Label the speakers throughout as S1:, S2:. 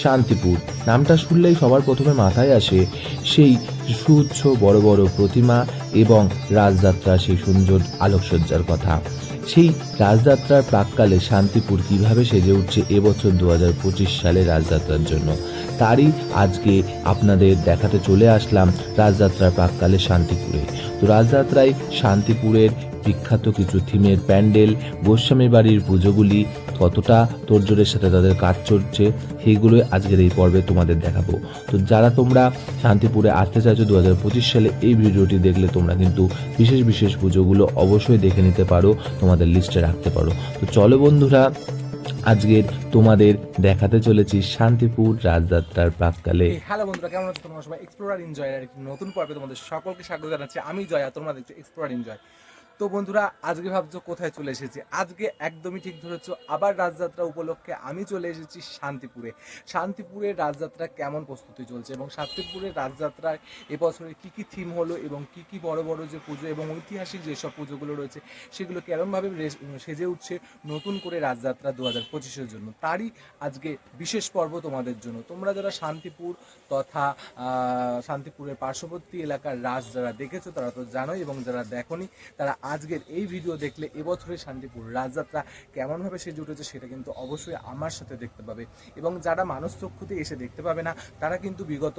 S1: শান্তিপুর নামটা শুনলেই সবার প্রথমে মাথায় আসে সেই সুউচ্চ বড় বড় প্রতিমা এবং রাজযাত্রা, সেই সুন্দর আলোকসজ্জার কথা। সেই রাজযাত্রার প্রাক্কালে শান্তিপুর কিভাবে সেজে উঠছে এবছর 2025 সালে রাজযাত্রার জন্য, তারই আজকে আপনাদের দেখাতে চলে আসলাম রাজযাত্রার প্রাক্কালে শান্তিপুরে। তো রাজযাত্রায় শান্তিপুরের বিখ্যাত কিছু থিমের প্যান্ডেল, গোস্বামী বাড়ির পুজোগুলি কতটা তোড়জোড়ের সাথে তাদের কাজ চলছে, সেইগুলোই আজকের এই পর্বে তোমাদের দেখাবো। তো যারা তোমরা শান্তিপুরে আসতে চাইছো 2025 সালে, এই ভিডিওটি দেখলে তোমরা কিন্তু বিশেষ বিশেষ পুজোগুলো অবশ্যই দেখে নিতে পারো, তোমাদের লিস্টে রাখতে পারো। তো চলো বন্ধুরা, আজকের তোমাদের দেখাতে চলেছি শান্তিপুর রাজযাত্রার প্রাক্কালে।
S2: হ্যালো বন্ধুরা, কেমন আছো তোমরা সবাই? এক্সপ্লোরার এনজয়ের একটি নতুন পর্বে তোমাদের সকলকে স্বাগত জানাচ্ছি। আমি জয়া, তোমরা দেখছো এক্সপ্লোরার এনজয়। তো বন্ধুরা, আজকে ভাবছো কোথায় চলে এসেছি? আজকে একদমই ঠিক ধরেছো, আবার রাজযাত্রা উপলক্ষে আমি চলে এসেছি শান্তিপুরে। শান্তিপুরের রাজযাত্রা কেমন প্রস্তুতি চলছে এবং শান্তিপুরের রাজযাত্রায় এবছরের কী কী থিম হলো এবং কী কী বড় বড় যে পুজো এবং ঐতিহাসিক যেসব পুজোগুলো রয়েছে সেগুলো কেরমভাবে সেজে উঠছে নতুন করে রাজযাত্রা 2025-এর জন্য, তারই আজকে বিশেষ পর্ব তোমাদের জন্য। তোমরা যারা শান্তিপুর তথা শান্তিপুরের পার্শ্ববর্তী এলাকার রাজ যারা দেখেছো তারা তো জানোই, এবং যারা দেখোনি তারা আজকের এই ভিডিও দেখলে এবছরের শান্তিপুর রাজযাত্রা কেমনভাবে সেজে উঠেছে সেটা কিন্তু অবশ্যই আমার সাথে দেখতে পাবে। এবং যারা মানসচক্ষুতে এসে দেখতে পাবে না তারা কিন্তু বিগত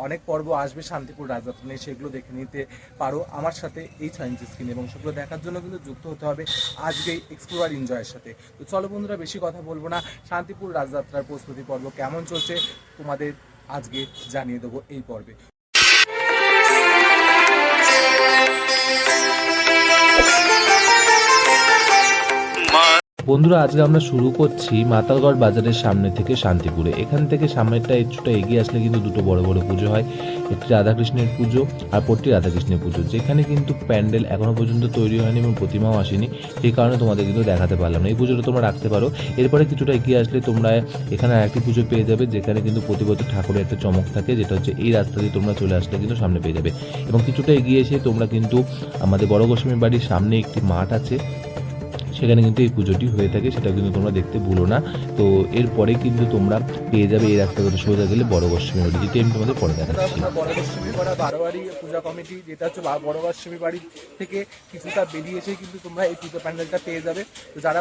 S2: অনেক পর্ব আসবে শান্তিপুর রাজযাত্রা নিয়ে, সেগুলো দেখে নিতে পারো আমার সাথে এই সায়েন্স স্ক্রিন, এবং সেগুলো দেখার জন্য কিন্তু যুক্ত হতে হবে আজকেই এক্সপ্লোরার এনজয়ের সাথে। তো চলো বন্ধুরা, বেশি কথা বলবো না, শান্তিপুর রাজযাত্রার প্রস্তুতি পর্ব কেমন চলছে তোমাদের আজকে জানিয়ে দেবো এই পর্বে।
S1: বন্ধুরা, আজকে আমরা শুরু করছি মাতালগড় বাজারের সামনে থেকে শান্তিপুরে। এখান থেকে সামনেরটা একটুটা এগিয়ে আসলে কিন্তু দুটো বড় বড় পুজো হয়, একটি রাধাকৃষ্ণের পুজো আর পরটি রাধাকৃষ্ণের পুজো, যেখানে কিন্তু প্যান্ডেল এখনো পর্যন্ত তৈরি হয়নি এবং প্রতিমাও আসেনি, সেই কারণে তোমাদের কিন্তু দেখাতে পারলাম না। এই পুজোটা তোমরা রাখতে পারো। এরপরে কিছুটা এগিয়ে আসলে তোমরা এখানে আরেকটি পুজো পেয়ে যাবে, যেখানে কিন্তু প্রতি বছর ঠাকুরের একটা চমক থাকে, যেটা হচ্ছে এই রাস্তা দিয়ে তোমরা চলে আসলে কিন্তু সামনে পেয়ে যাবে। এবং কিছুটা এগিয়ে এসে তোমরা কিন্তু আমাদের বড় গোস্বামী বাড়ির সামনে একটি মাঠ আছে, সেখানে কিন্তু এই পুজোটি হয়ে থাকে, সেটা কিন্তু তোমরা দেখতে ভুলো না। তো এরপরে কিন্তু তোমরা পেয়ে যাবে এই রাস্তা ধরে সোজা গেলে বড় গোস্বামী বাড়ি, যেটি আমি তোমাদের পরে দেখাচ্ছি।
S2: বড় গোস্বামী পাড়া বারোয়ারি পূজা কমিটি, যেটা হচ্ছে বড় গোস্বামী বাড়ি থেকে কিছুটা বেরিয়ে এসে কিন্তু তোমরা এই পুজো প্যান্ডেলটা পেয়ে যাবে। তো যারা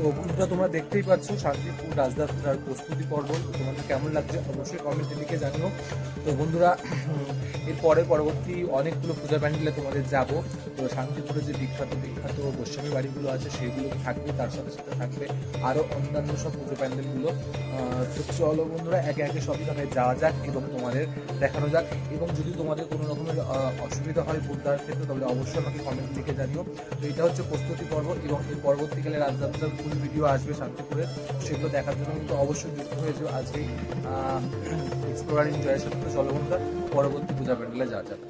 S2: তো বন্ধুরা, তোমরা দেখতেই পাচ্ছ শান্তিপুর রাজযাত্রার প্রস্তুতি পর্ব। তোমাদের কেমন লাগছে অবশ্যই কমেন্টে লিখে জানিও। তো বন্ধুরা, এরপরে পরবর্তী অনেকগুলো পূজা প্যান্ডেলে তোমাদের যাব। তো শান্তিপুরে যে বিখ্যাত বিখ্যাত গোস্বামী বাড়িগুলো আছে সেগুলো থাকবে, তার সাথে সাথে থাকবে আরও অন্যান্য সব পুজো প্যান্ডেলগুলো। তো চলো বন্ধুরা, একে একে সব জায়গায় যাওয়া যাক এবং তোমাদের দেখানো যাক। এবং যদি তোমাদের কোনো রকমের অসুবিধা হয় বুঝতে ক্ষেত্রে, তাহলে অবশ্যই আমাকে কমেন্ট লিখে জানিও। তো এটা হচ্ছে প্রস্তুতি পর্ব, এবং এর পরবর্তীকালে রাজযাত্রার ফুল ভিডিও আসবে শান্তিপুরে, সেগুলো দেখার জন্য কিন্তু অবশ্যই যুক্ত হয়েছে আজকেই এক্সপ্লোরার এনজয়ের সাথে। চলো বন্ধুরা, পরবর্তী পূজা প্যান্ডেলে যাওয়া যাক।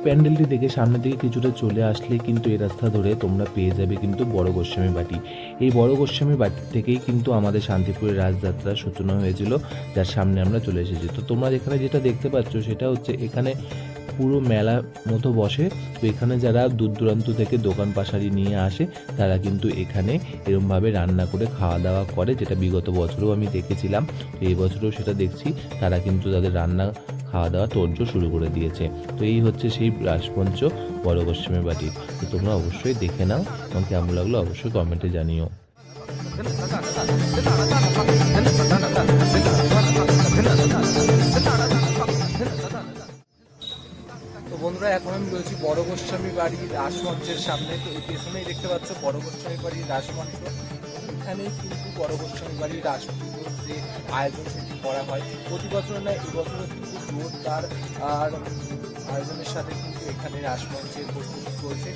S1: প্যান্ডেলটি দেখে সামনের দিকে কিছুটা চলে আসলে কিন্তু এই রাস্তা ধরে তোমরা পেয়ে যাবে কিন্তু বড় গোস্বামী বাটি। এই বড় গোস্বামী বাটি থেকেই কিন্তু আমাদের শান্তিপুরের রাজযাত্রার সূচনা হয়েছিল, যার সামনে আমরা চলে এসেছি। তো তোমরা এখানে যেটা দেখতে পাচ্ছ সেটা হচ্ছে এখানে পুরো মেলা মতো বসে। তো এখানে যারা দূর দূরান্ত থেকে দোকান পাশারি নিয়ে আসে তারা কিন্তু এখানে এরমভাবে রান্না করে খাওয়া দাওয়া করে, যেটা বিগত বছরেও আমি দেখেছিলাম। তো এই বছরেও সেটা দেখছি, তারা কিন্তু তাদের রান্না খাওয়া দাওয়া তোড়জোড় শুরু করে দিয়েছে। তো এই হচ্ছে সেই রাজপঞ্চ বড় গোস্বামী বাটি। তো তোমরা অবশ্যই দেখে নাও এবং কেমন লাগলো অবশ্যই কমেন্টে জানিও।
S2: তো বন্ধুরা, এখন আমি রয়েছি বড় গোস্বামী বাড়ির রাসমঞ্চের সামনে। তো এই পেছনেই দেখতে পাচ্ছ বড় গোস্বামী বাড়ির রাসমঞ্চ। এখানেই কিন্তু বড় গোস্বামী বাড়ির রাস সুন্দর যে আয়োজন সেটি করা হয়। প্রতি বছর নয়, এবছরও কিন্তু জোরদার আর আয়োজনের সাথে কিন্তু এখানে রাসমঞ্চের প্রস্তুতি চলছে।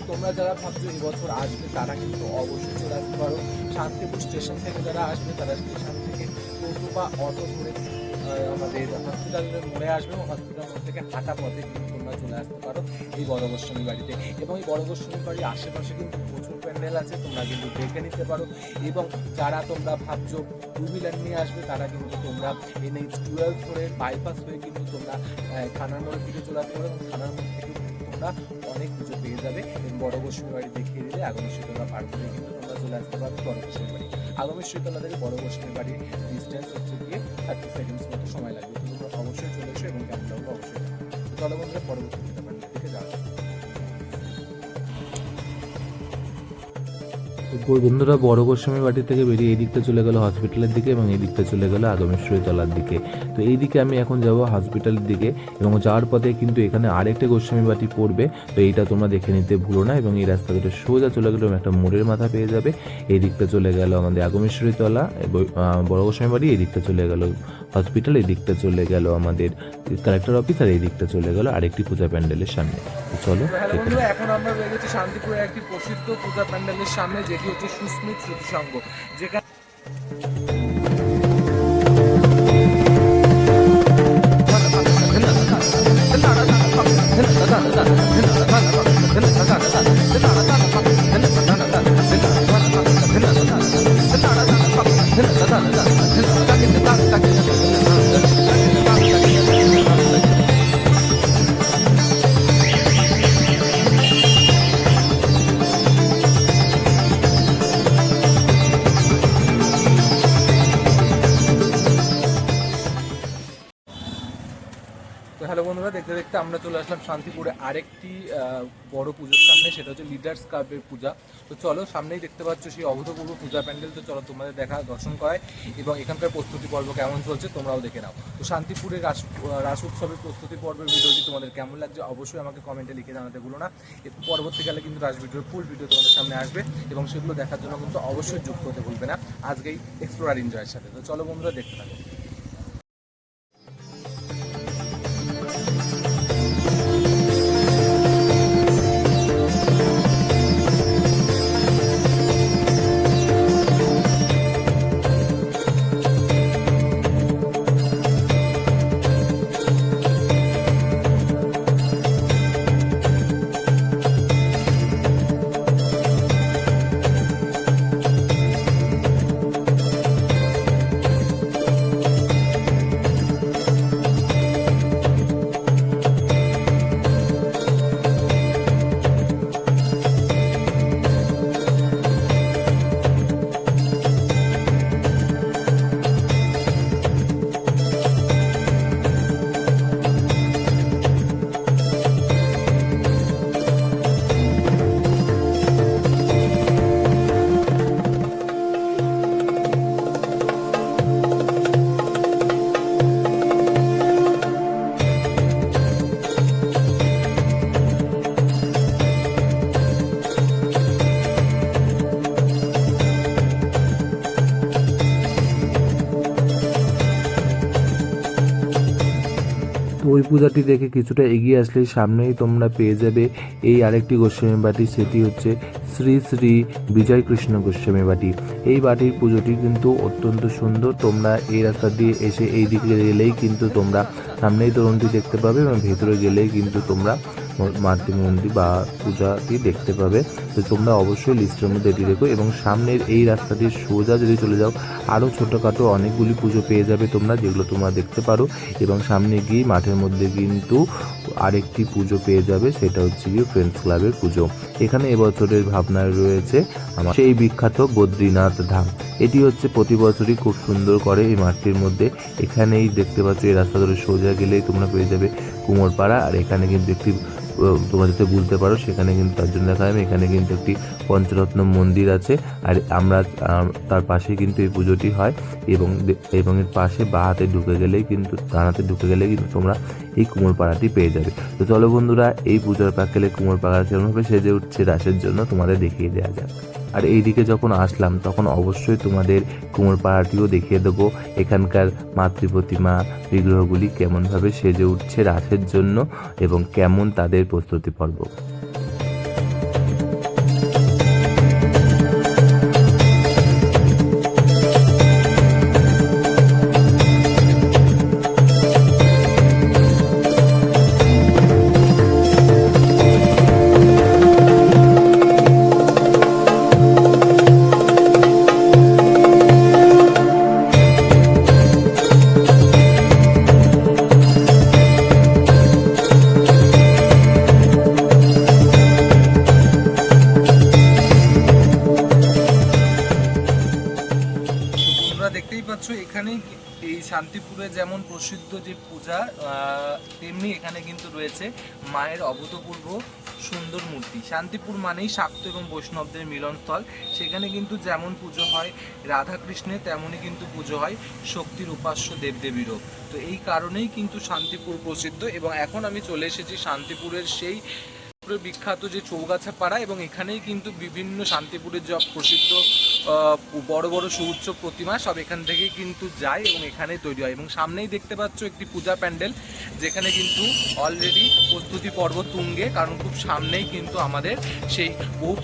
S2: তোমরা যারা ভাবছো এবছর আসবে তারা কিন্তু অবশ্যই চলে আসতে পারো। শান্তিপুর স্টেশন থেকে যারা আসবে তারা স্টেশন থেকে টোটো বা অটো ধরে আমাদের হসপিটালের মোড়ে আসবে এবং হসপিটাল মোড় থেকে হাঁটা পথে কিন্তু তোমরা চলে আসতে পারো এই বড় গোস্বামী বাড়িতে। এবং এই বড় গোস্বামী বাড়ির আশেপাশে কিন্তু প্রচুর প্যান্ডেল আছে, তোমরা কিন্তু দেখে নিতে পারো। এবং যারা তোমরা ভাবছো টু হুইলার নিয়ে আসবে তারা কিন্তু তোমরা NH-12 ধরে বাইপাস হয়ে কিন্তু তোমরা থানার মোড়ের দিকে চলে আসতে পারো এবং থানার মোড় থেকে তোমরা অনেক পুজো পেয়ে যাবে। এবং বড় গোস্বামী বাড়ি দেখিয়ে দিলে আগামী শীতলা পার করে কিন্তু তোমরা চলে আসতে পারবে বড় গোস্বামী বাড়ি। আগামী শীতলা থেকে বড় গোস্বামী বাড়ির ডিস্টেন্স হচ্ছে গিয়ে 30 সেকেন্ডস মতো সময় লাগবে। তোমরা অবশ্যই চলে এসো এবং কেমন লাগবে অবশ্যই জানাবে। তো চলো বন্ধুরা পরবর্তী দিকে যাওয়া যাক।
S1: বন্ধুরা বড় গোস্বামী বাড়ি থেকে বেরিয়ে এই দিকটা চলে গেল হসপিটালের দিকে এবং এই দিকটা চলে গেল আগমেশ্বরী তলার দিকে। তো এই দিকে আমি এখন যাব হসপিটালের দিকে এবং যাওয়ার পথে কিন্তু এখানে আরেকটা গোস্বামী বাড়ি পড়বে। তো এইটা তোমরা দেখে নিতে ভুলো না। এবং এই রাস্তা ধরে সোজা চলে গেলে একটা মোড়ের মাথা পেয়ে যাবে। এই দিকটা চলে গেল আমাদের আগমেশ্বরী তলা বড় গোস্বামী বাড়ি, এই দিকটা চলে গেল হসপিটাল, এই দিকটা চলে গেল আমাদের কালেক্টর অফিস, আর এই দিকটা চলে গেল আরেকটি পূজা প্যান্ডেলের সামনে। তো চলো
S2: এখন আমরা রয়ে গেছি শান্তিপুরের একটি প্রসিদ্ধ পূজা প্যান্ডেলের সামনে, যেটি হচ্ছে সুস্মিত স্মৃতি সংঘ, যেখানে হ্যালো বন্ধুরা, দেখতে দেখতে আমরা চলে আসলাম শান্তিপুরে আরেকটি বড় পুজোর সামনে, সেটা হচ্ছে লিডার্স ক্লাবের পূজা। তো চলো, সামনেই দেখতে পাচ্ছ সেই অভূতপূর্ব পূজা প্যান্ডেল। তো চলো তোমাদের দর্শন করায় এবং এখানকার প্রস্তুতি পর্ব কেমন চলছে তোমরাও দেখে নাও। তো শান্তিপুরের রাস উৎসবের প্রস্তুতি পর্বের ভিডিওটি তোমাদের কেমন লাগছে অবশ্যই আমাকে কমেন্টে লিখে জানাতে ভুলো না। পরবর্তীকালে কিন্তু রাস ভিডিওর ফুল ভিডিও তোমাদের সামনে আসবে এবং সেগুলো দেখার জন্য কিন্তু অবশ্যই যুক্ত হতে ভুলবে না আজকেই এক্সপ্লোরার এনজয়ের সাথে। তো চলো বন্ধুরা, দেখতে থাকো।
S1: ওই পূজাটি দেখে কিছুটা এগিয়ে আসলে সামনেই তোমরা পেয়ে যাবে এই আরেকটি গোস্বামী বাটি, সেটি হচ্ছে শ্রী শ্রী বিজয় কৃষ্ণ গোস্বামী বাটি। এই বাটির পুজোটি কিন্তু অত্যন্ত সুন্দর। তোমরা এই রাস্তা দিয়ে এসে এই দিকে গেলেই কিন্তু তোমরা সামনেই তরুণটি দেখতে পাবে এবং ভেতরে গেলেই কিন্তু তোমরা মাতৃ মন্দির বা পূজাটি দেখতে পাবে। তো তোমরা অবশ্যই লিস্টের মধ্যে এটি রেখো এবং সামনের এই রাস্তা দিয়ে সোজা যদি চলে যাও আরও ছোটোখাটো অনেকগুলি পুজো পেয়ে যাবে তোমরা, যেগুলো তোমরা দেখতে পারো। এবং সামনে গিয়ে মাঠের মধ্যে কিন্তু আরেকটি পুজো পেয়ে যাবে, সেটা হচ্ছে গিয়ে ফ্রেন্ডস ক্লাবের পুজো। এখানে এবছরের ভাবনায় রয়েছে আমার সেই বিখ্যাত বদ্রীনাথ ধাম। এটি হচ্ছে প্রতি বছরই খুব সুন্দর করে এই মাঠটির মধ্যে। এখানেই দেখতে পাচ্ছ এই রাস্তা ধরে সোজা গেলেই তোমরা পেয়ে যাবে কুমোরপাড়া। আর এখানে কিন্তু একটি তোমরা যাতে বুঝতে পারো সেখানে কিন্তু তার জন্য দেখা যাবে এখানে কিন্তু একটি পঞ্চরত্ন মন্দির আছে। আর আমরা তার পাশে কিন্তু এই পুজোটি হয় এবং এর পাশে বাঁ হাতে ঢুকে গেলেই কিন্তু ডান হাতে ঢুকে গেলেই কিন্তু তোমরা এই কুমোরপাড়াটি পেয়ে যাবে। তো চলো বন্ধুরা, এই পূজার প্রাক্কালে কুমোরপাড়া কেমনভাবে সেজে উঠছে রাসের জন্য তোমাদের দেখিয়ে দেওয়া যাক। আর এইদিকে যখন আসলাম তখন অবশ্যই তোমাদের কুমোরপাড়াটিও দেখিয়ে দেবো, এখানকার মাতৃ প্রতিমা বিগ্রহগুলি কেমনভাবে সেজে উঠছে রাসের জন্য এবং কেমন তাদের প্রস্তুতি পর্ব।
S2: দেখতেই পাচ্ছ এখানে এই শান্তিপুরে যেমন প্রসিদ্ধ যে পূজা, তেমনি এখানে কিন্তু রয়েছে মায়ের অভূতপূর্ব সুন্দর মূর্তি। শান্তিপুর মানেই শাক্ত এবং বৈষ্ণবদের মিলনস্থল। সেখানে কিন্তু যেমন পুজো হয় রাধাকৃষ্ণের, তেমনই কিন্তু পুজো হয় শক্তির উপাস্য দেবদেবীরও। তো এই কারণেই কিন্তু শান্তিপুর প্রসিদ্ধ। এবং এখন আমি চলে এসেছি শান্তিপুরের সেই বিখ্যাত যে চৌগাছা পাড়া, এবং এখানেই কিন্তু বিভিন্ন শান্তিপুরের যে প্রসিদ্ধ বড় বড় সুউচ্চ প্রতিমা সব এখান থেকেই কিন্তু যায় এবং এখানেই তৈরি হয়। এবং সামনেই দেখতে পাচ্ছ একটি পূজা প্যান্ডেল, যেখানে কিন্তু অলরেডি প্রস্তুতি পর্ব তুঙ্গে, কারণ খুব সামনেই কিন্তু আমাদের সেই বহু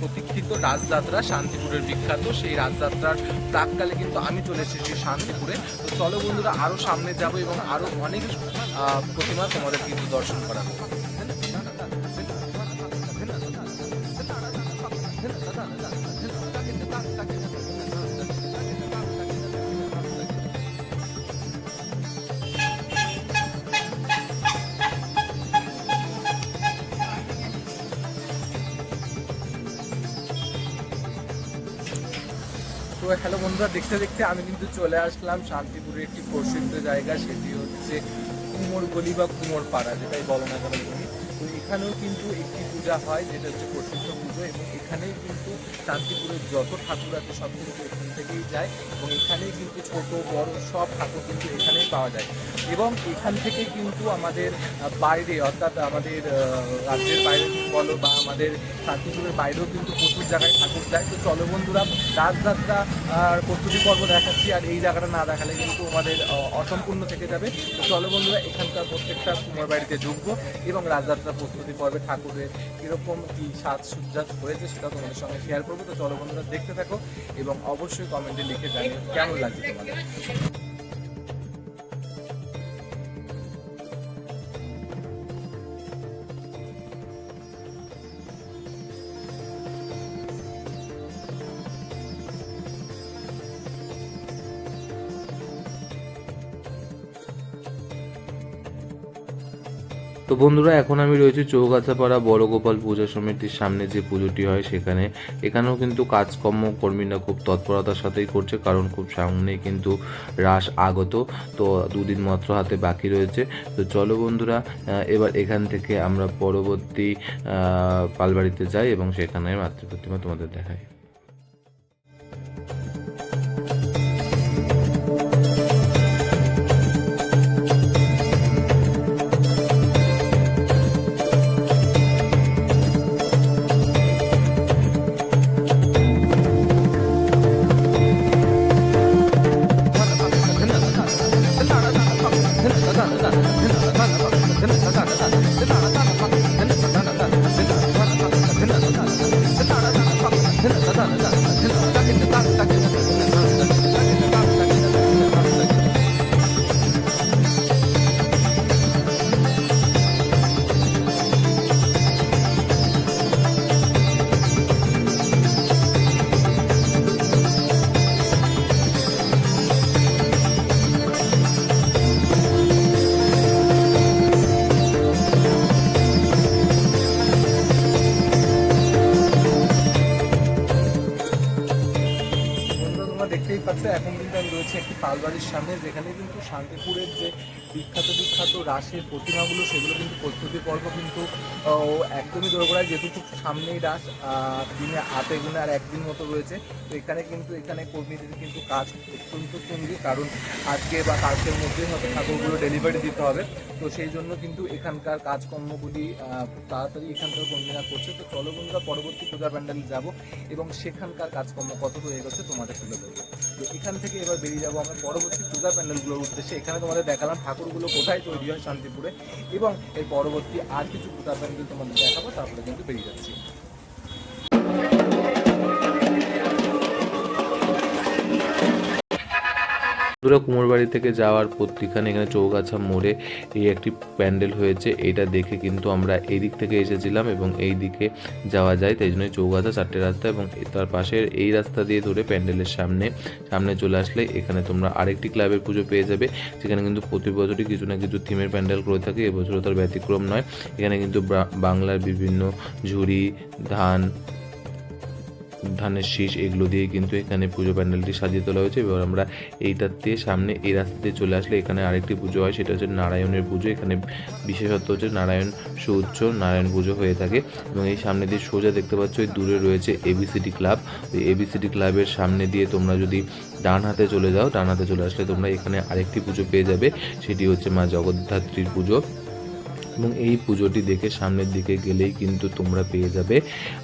S2: প্রতীক্ষিত রাসযাত্রা, শান্তিপুরের বিখ্যাত সেই রাসযাত্রার প্রাককালে কিন্তু আমি চলে এসেছি শান্তিপুরে। তো চলো বন্ধুরা, আরও সামনে যাব এবং আরও অনেক প্রতিমা তোমাদের কিন্তু দর্শন করাবো। তো হ্যালো বন্ধুরা, দেখতে দেখতে আমি কিন্তু চলে আসলাম শান্তিপুরের একটি প্রসিদ্ধ জায়গা, সেটি হচ্ছে কুমোরগলি বা কুমোরপাড়া, যেটাই বলো না কেন তুমি। তো এখানেও কিন্তু একটি পূজা হয়, যেটা হচ্ছে প্রসিদ্ধ পুজো, এবং এখানেই কিন্তু শান্তিপুরের যত ঠাকুর আছে সব কিন্তু এখান থেকেই যায়, এবং এখানেই কিন্তু ছোট বড় সব ঠাকুর কিন্তু এখানেই পাওয়া যায়। এবং এখান থেকেই কিন্তু আমাদের বাইরে, অর্থাৎ আমাদের রাজ্যের বাইরে বলো বা আমাদের শান্তিপুরের বাইরেও কিন্তু প্রচুর জায়গায় ঠাকুর যায়। তো চলো বন্ধুরা, রাসযাত্রা আর প্রস্তুতি পর্ব দেখাচ্ছি, আর এই জায়গাটা না দেখালে কিন্তু আমাদের অসম্পূর্ণ থেকে যাবে। তো চলো বন্ধুরা, এখানকার প্রত্যেকটা কুমার বাড়িতে ঢুকবো এবং রাসযাত্রা প্রস্তুতি পর্বে ঠাকুরের কীরকম কী সাজসজ্জা হয়েছে সেটা তোমাদের সঙ্গে শেয়ার করবো। তো চলো বন্ধুরা, দেখতে থাকো এবং অবশ্যই কমেন্টে লিখে জানিও কেমন লাগছে তোমাদের।
S1: তো বন্ধুরা, এখন আমি রয়েছি চৌগাছাপাড়া বড় গোপাল পূজা সমিতির সামনে যে পুজোটি হয় সেখানে। এখানেও কিন্তু কাজকর্ম কর্মীরা খুব তৎপরতার সাথেই করছে, কারণ খুব সামনেই কিন্তু রাস আগত। তো দুদিন মাত্র হাতে বাকি রয়েছে। তো চলো বন্ধুরা, এবার এখান থেকে আমরা পরবর্তী পালবাড়িতে যাই এবং সেখানে মাতৃ প্রতিমা তোমাদের দেখাই।
S2: পালবাড়ির সামনে, যেখানে কিন্তু শান্তিপুরের যে বিখ্যাত রাসের প্রতিমাগুলো সেগুলো কিন্তু প্রস্তুতি পর্ব কিন্তু একদমই দোরগোড়ায়, যেহেতু খুব সামনেই রাস, দিনে হাতে গুনে আর একদিন মতো রয়েছে। তো এখানে কর্মীদের কিন্তু কাজ অত্যন্ত তুঙ্গি, কারণ আজকে বা কালকের মধ্যেই হয়তো ঠাকুরগুলো ডেলিভারি দিতে হবে। তো সেই জন্য কিন্তু এখানকার কাজকর্মগুলি খুব তাড়াতাড়ি এখানকার কর্মীরা করছে। তো চলো বন্ধুরা, পরবর্তী পূজা প্যান্ডেলে যাব এবং সেখানকার কাজকর্ম কত হয়ে গেছে তোমাদের তুলে ধরবো। তো এখান থেকে এবার বেরিয়ে যাবো আমরা পরবর্তী পূজা প্যান্ডেলগুলোর উদ্দেশ্যে। এখানে তোমাদের দেখালাম ঠাকুরগুলো কোথায় তৈরি হয় শান্তিপুরে, এবং এর পরবর্তী আর কিছু পূজা প্যান্ডেল তোমাদের দেখাবো, তারপরে কিন্তু বেরিয়ে যাচ্ছি।
S1: বন্ধুরা, কুমোরবাড়ি থেকে যাওয়ার পথিখানে এখানে চৌগাছা মোড়ে এই একটি প্যান্ডেল হয়েছে। এটা দেখে কিন্তু আমরা এই দিক থেকে এসেছিলাম এবং এই দিকে যাওয়া যায়, তাই জন্য চৌগাছা 4টে রাস্তা, এবং তার পাশের এই রাস্তা দিয়ে ধরে প্যান্ডেলের সামনে চলে আসলে এখানে তোমরা আরেকটি ক্লাবের পুজো পেয়ে যাবে, যেখানে কিন্তু প্রতি বছরই কিছু না কিছু থিমের প্যান্ডেল করে থাকে। এবছরও তার ব্যতিক্রম নয়। এখানে কিন্তু বাংলার বিভিন্ন ঝুড়ি, ধানের শীষ এগুলো দিয়ে কিন্তু এখানে পুজো প্যান্ডেলটি সাজিয়ে তোলা হয়েছে। এবার আমরা এইটাতে সামনে এই রাস্তা দিয়ে চলে আসলে এখানে আরেকটি পুজো হয়, সেটা হচ্ছে নারায়ণের পুজো। এখানে বিশেষত্ব হচ্ছে নারায়ণ সুউচ্চ নারায়ণ পুজো হয়ে থাকে। এবং এই সামনে দিয়ে সোজা দেখতে পাচ্ছ ওই দূরে রয়েছে এবিসিডি ক্লাব। ওই এবিসিডি ক্লাবের সামনে দিয়ে তোমরা যদি ডান হাতে চলে যাও, ডান হাতে চলে আসলে তোমরা এখানে আরেকটি পুজো পেয়ে যাবে, সেটি হচ্ছে মা জগদ্ধাত্রীর পুজো। এবং এই পুজোটি দেখে সামনের দিকে গেলেই কিন্তু তোমরা পেয়ে যাবে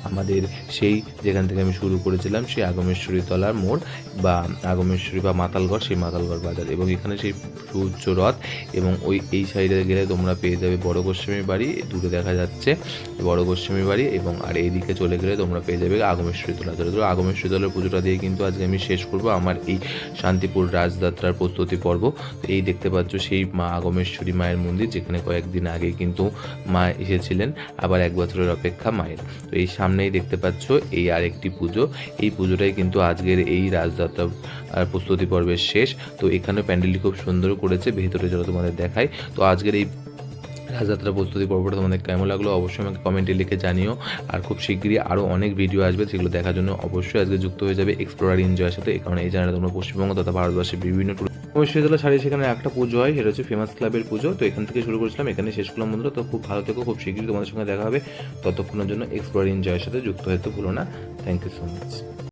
S1: আমাদের সেই, যেখান থেকে আমি শুরু করেছিলাম, সেই আগমেশ্বরী তলার মোড় বা আগমেশ্বরী বা মাতালগড়, সেই মাতালগড় বাজার। এবং এখানে সেই সুউচ্চ রথ, এবং এই সাইডে গেলে তোমরা পেয়ে যাবে বড় গোস্বামীর বাড়ি, দূরে দেখা যাচ্ছে বড় গোস্বামীর বাড়ি। এবং আর এইদিকে চলে গেলে তোমরা পেয়ে যাবে আগমেশ্বরী তলা। তো আগমেশ্বরী তলার পুজোটা দিয়ে কিন্তু আজকে আমি শেষ করবো আমার এই শান্তিপুর রাজযাত্রার প্রস্তুতি পর্ব। তো এই দেখতে পাচ্ছ সেই মা আগমেশ্বরী মায়ের মন্দির, যেখানে কয়েকদিন আগে কিন্তু মা এসেছিলেন, আবার 1 বছরের অপেক্ষা মায়ের। তো এই সামনেই দেখতে পাচ্ছ এই আরেকটি পুজো। এই পুজোটাই কিন্তু আজকের এই রাজযাত্রা প্রস্তুতি পর্বের শেষ। তো এখানে প্যান্ডেলটি খুব সুন্দর করেছে, ভেতরে যারা তোমাদের দেখায়। তো আজকের এই রাজযাত্রা প্রস্তুতি পর্বটা তোমাদের কেমন লাগলো অবশ্যই আমাকে কমেন্টে লিখে জানিও। আর খুব শীঘ্রই আরও অনেক ভিডিও আসবে, সেগুলো দেখার জন্য অবশ্যই আজকে যুক্ত হয়ে যাবে এক্সপ্লোরার এনজয়ের সাথে। এই কারণে এই চ্যানেলে তোমরা পশ্চিমবঙ্গ তথা ভারতবর্ষের বিভিন্ন বিশ্ববিদ্যালয় সারি সেখানে একটা পুজো হয়, সেটা হচ্ছে ফেমাস ক্লাবের পুজো। তো এখান থেকে শুরু করেছিলাম, এখানে শেষ করলাম বন্ধুরা। তো খুব ভালো থেকো, খুব শীঘ্রই তোমাদের সঙ্গে দেখা হবে। ততক্ষণের জন্য এক্সপ্লোরার এনজয়ের সাথে যুক্ত হতে ভুলো না। Thank you so much.